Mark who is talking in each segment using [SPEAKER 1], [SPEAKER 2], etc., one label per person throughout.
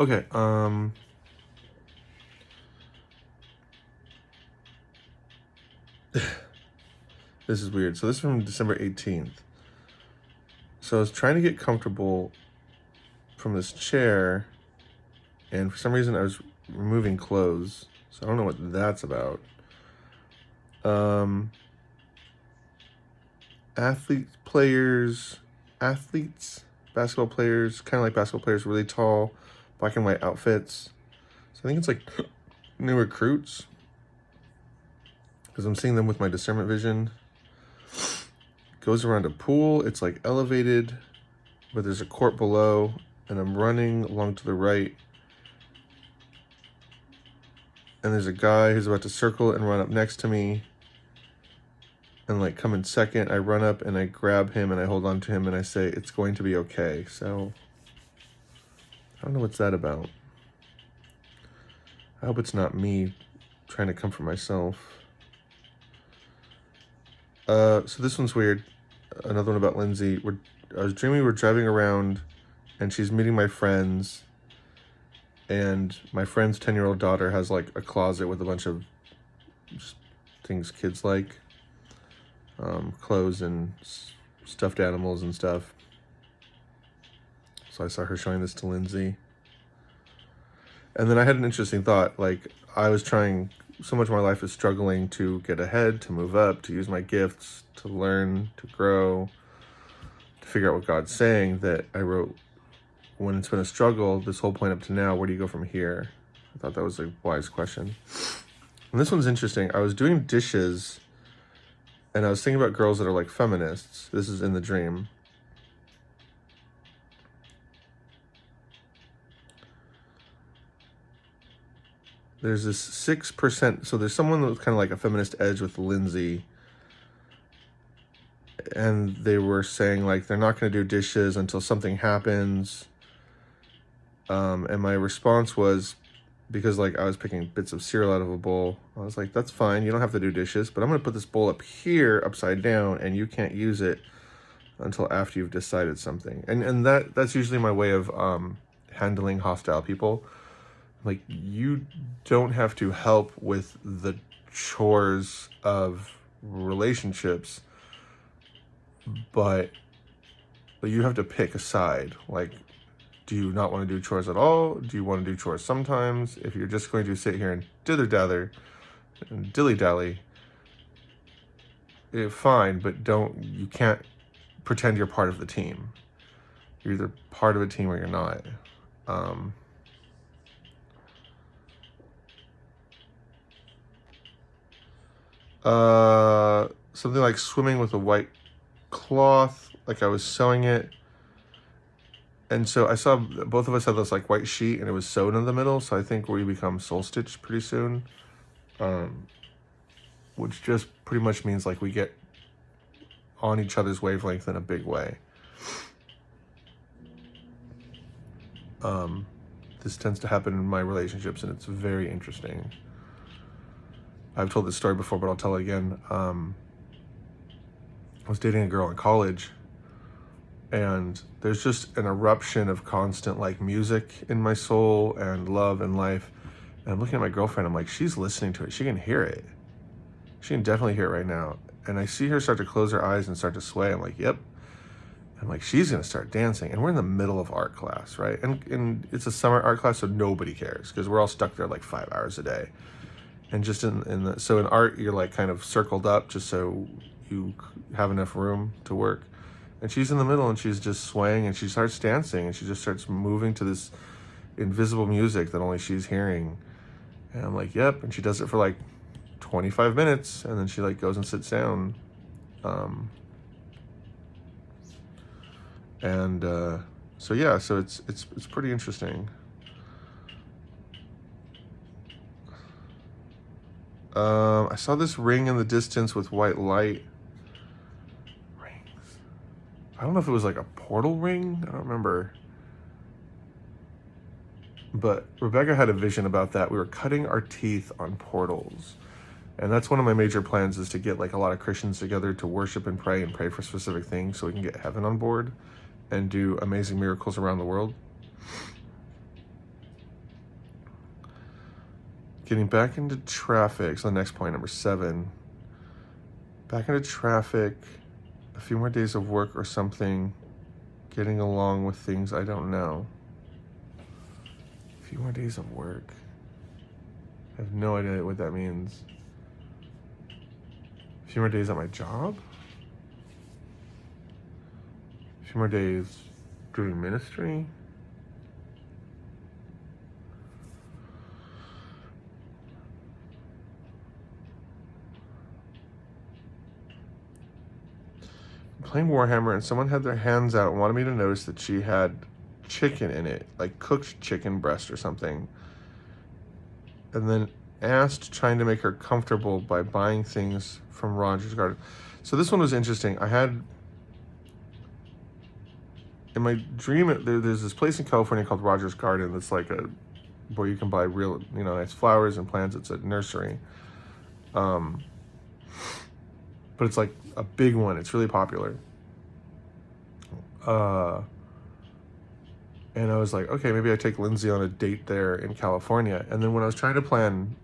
[SPEAKER 1] Okay, this is weird. So this is from December 18th. So I was trying to get comfortable from this chair, and for some reason I was removing clothes. So I don't know what that's about. Athletes, basketball players, kind of like basketball players, really tall, black and white outfits. So I think it's like new recruits, because I'm seeing them with my discernment vision. Goes around a pool. It's like elevated, but there's a court below, and I'm running along to the right. And there's a guy who's about to circle and run up next to me. And like come in second, I run up and I grab him and I hold on to him and I say, it's going to be okay. So I don't know what's that about. I hope it's not me trying to comfort myself. So this one's weird. Another one about Lindsey. I was dreaming we're driving around and she's meeting my friends. And my friend's 10-year-old daughter has like a closet with a bunch of just things kids like. Clothes and stuffed animals and stuff. So I saw her showing this to Lindsey. And then I had an interesting thought. Like, I was trying, so much of my life is struggling to get ahead, to move up, to use my gifts, to learn, to grow, to figure out what God's saying, that I wrote, when it's been a struggle, this whole point up to now, where do you go from here? I thought that was a wise question. And this one's interesting. I was doing dishes, and I was thinking about girls that are like feminists. This is in the dream. There's this 6%. So there's someone with kind of like a feminist edge with Lindsey. And they were saying like they're not going to do dishes until something happens. And my response was, because like I was picking bits of cereal out of a bowl, I was like, that's fine, you don't have to do dishes, but I'm going to put this bowl up here upside down and you can't use it until after you've decided something. And that's usually my way of handling hostile people. Like, you don't have to help with the chores of relationships, but you have to pick a side. Like, do you not want to do chores at all? Do you want to do chores sometimes? If you're just going to sit here and dither-dather and dilly-dally, fine, but you can't pretend you're part of the team. You're either part of a team or you're not. Something like swimming with a white cloth, like I was sewing it. And so I saw both of us had this like white sheet and it was sewn in the middle. So I think we become soul stitched pretty soon. Which just pretty much means like we get on each other's wavelength in a big way. This tends to happen in my relationships and it's very interesting. I've told this story before, but I'll tell it again. I was dating a girl in college, and there's just an eruption of constant like music in my soul and love and life. And I'm looking at my girlfriend, I'm like, she's listening to it. She can hear it. She can definitely hear it right now. And I see her start to close her eyes and start to sway. I'm like, yep. I'm like, she's gonna start dancing. And we're in the middle of art class, right? And it's a summer art class, so nobody cares because we're all stuck there like 5 hours a day. And just so in art, you're like kind of circled up just so you have enough room to work. And she's in the middle and she's just swaying and she starts dancing and she just starts moving to this invisible music that only she's hearing. And I'm like, yep. And she does it for like 25 minutes and then she like goes and sits down. So yeah, so it's pretty interesting. I saw this ring in the distance with white light. Rings. I don't know if it was like a portal ring. I don't remember. But Rebecca had a vision about that. We were cutting our teeth on portals. And that's one of my major plans, is to get like a lot of Christians together to worship and pray for specific things so we can get heaven on board and do amazing miracles around the world. Getting back into traffic. So the next point, number 7. Back into traffic. A few more days of work or something. Getting along with things I don't know. A few more days of work. I have no idea what that means. A few more days at my job? A few more days doing ministry? Playing Warhammer, and someone had their hands out and wanted me to notice that she had chicken in it, like cooked chicken breast or something, and then asked, trying to make her comfortable by buying things from Roger's Garden. So this one was interesting. I had, in my dream, there's this place in California called Roger's Garden that's like where you can buy real, nice flowers and plants. It's a nursery. But it's like a big one. It's really popular. And I was like, okay, maybe I take Lindsey on a date there in California. And then when I was trying to plan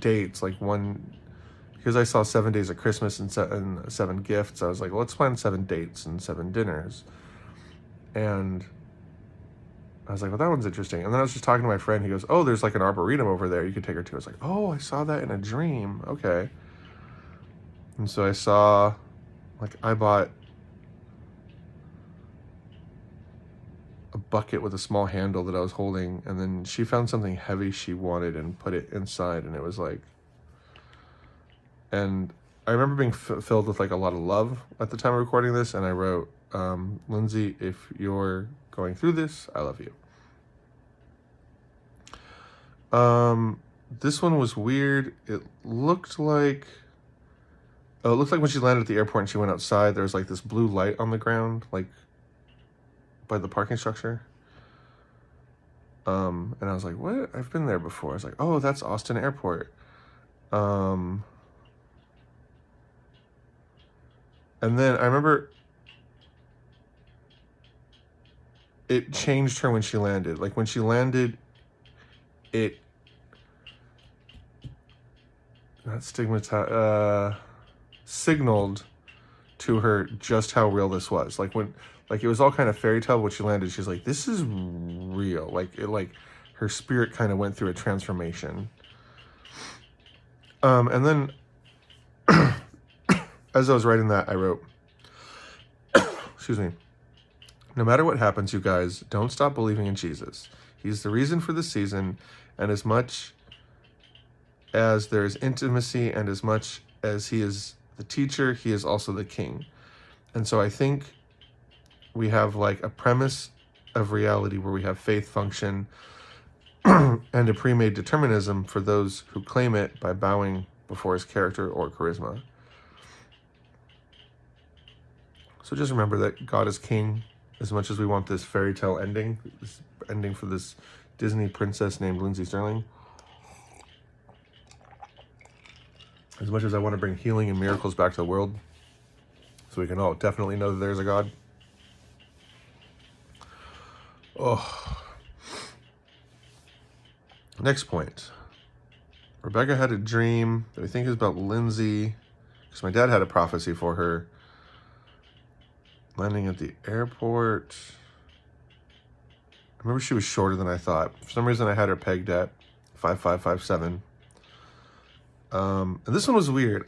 [SPEAKER 1] dates, like because I saw 7 days of Christmas and 7 gifts, I was like, well, let's plan 7 dates and 7 dinners. And I was like, well, that one's interesting. And then I was just talking to my friend. He goes, oh, there's like an arboretum over there you could take her to. I was like, oh, I saw that in a dream. Okay. And so I saw, I bought a bucket with a small handle that I was holding, and then she found something heavy she wanted and put it inside, and it was and I remember being filled with a lot of love at the time of recording this, and I wrote, Lindsey, if you're going through this, I love you. This one was weird. It looked like when she landed at the airport and she went outside, there was this blue light on the ground, by the parking structure. And I was like, what? I've been there before. I was like, oh, that's Austin Airport. And then I remember it changed her when she landed. When she landed, it signaled to her just how real this was. It was all kind of fairy tale. When she landed, she's like, this is real. Her spirit kind of went through a transformation. And then as I was writing that, I wrote, excuse me, no matter what happens, you guys, don't stop believing in Jesus. He's the reason for the season, and as much as there is intimacy and as much as he is the teacher, he is also the king. And so I think we have a premise of reality where we have faith function and a pre-made determinism for those who claim it by bowing before his character or charisma. So just remember that God is king. As much as we want this fairy tale ending, this ending for this Disney princess named Lindsey Sterling, as much as I want to bring healing and miracles back to the world, so we can all definitely know that there's a God. Oh. Next point. Rebecca had a dream that I think is about Lindsey, because my dad had a prophecy for her. Landing at the airport. I remember she was shorter than I thought. For some reason I had her pegged at 5'5", 5'7". And this one was weird.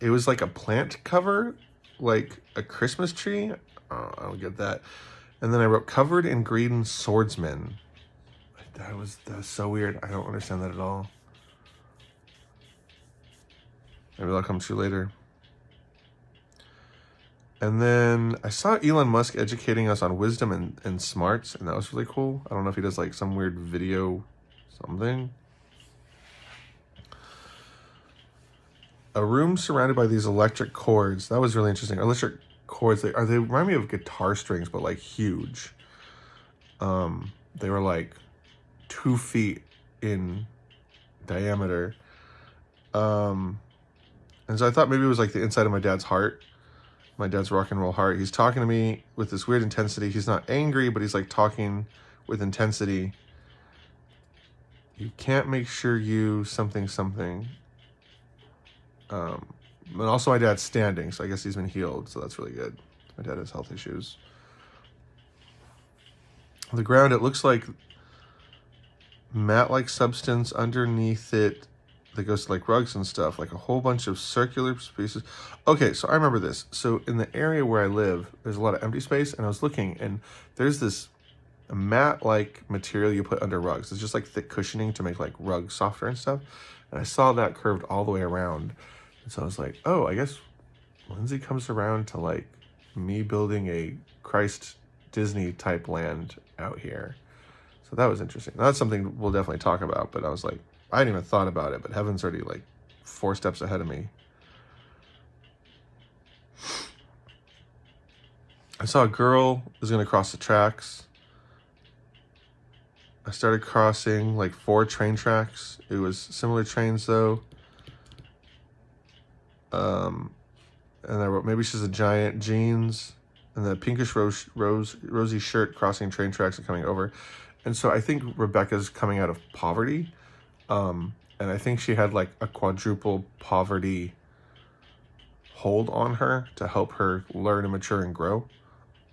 [SPEAKER 1] It was like a plant cover, like a Christmas tree. Oh, I don't get that. And then I wrote covered in green swordsman. That was so weird. I don't understand that at all. Maybe that'll come through later. And then I saw Elon Musk educating us on wisdom and smarts, and that was really cool. I don't know if he does some weird video something. A room surrounded by these electric cords. That was really interesting. Electric cords, they remind me of guitar strings, but huge. They were 2 feet in diameter. And so I thought maybe it was the inside of my dad's heart. My dad's rock and roll heart. He's talking to me with this weird intensity. He's not angry, but he's talking with intensity. You can't make sure you something something. And also my dad's standing, so I guess he's been healed, so that's really good. My dad has health issues. On the ground, it looks like mat-like substance underneath it that goes to like rugs and stuff, like a whole bunch of circular spaces. Okay, so I remember this. So in the area where I live, there's a lot of empty space, and I was looking, and there's this mat-like material you put under rugs. It's just like thick cushioning to make like rugs softer and stuff. And I saw that curved all the way around. And so I was like, oh, I guess Lindsey comes around to like me building a Christ Disney type land out here. So that was interesting. Now, that's something we'll definitely talk about, but I was like, I hadn't even thought about it, but heaven's already like 4 steps ahead of me. I saw a girl was going to cross the tracks. I started crossing like 4 train tracks. It was similar trains though. And I wrote, maybe she's a giant, jeans, and the pinkish rosy shirt, crossing train tracks and coming over. And so I think Rebecca's coming out of poverty. And I think she had like a quadruple poverty hold on her to help her learn and mature and grow.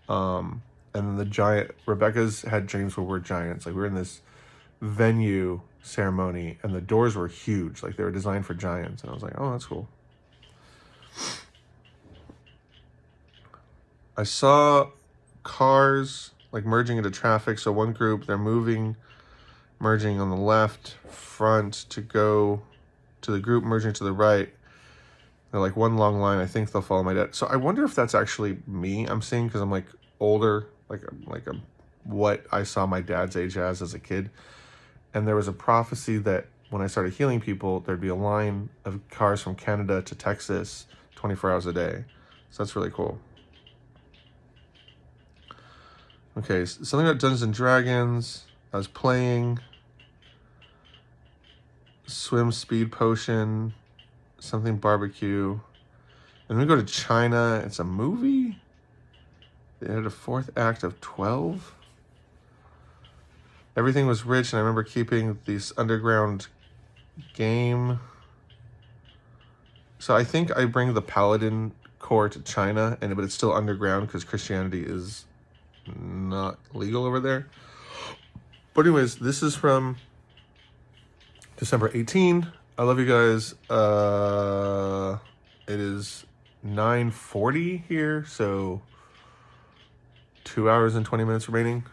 [SPEAKER 1] And then the giant, Rebecca's had dreams where we're giants. Like we were in this venue ceremony and the doors were huge. Like they were designed for giants. And I was like, oh, that's cool. I saw cars like merging into traffic. So one group, they're merging on the left front to go to the group merging to the right. They're like one long line. I think they'll follow my dad. So I wonder if that's actually me I'm seeing, because I'm like older, like what I saw my dad's age as a kid. And there was a prophecy that when I started healing people, there'd be a line of cars from Canada to Texas 24 hours a day. So that's really cool. Okay, something about Dungeons and Dragons. I was playing swim speed potion, something barbecue. And we go to China. It's a movie. They had a 4th act of 12. Everything was rich, and I remember keeping this underground game. So I think I bring the paladin core to China, but it's still underground because Christianity is not legal over there. But anyways, this is from December 18. I love you guys. It is 9:40 here, so 2 hours and 20 minutes remaining.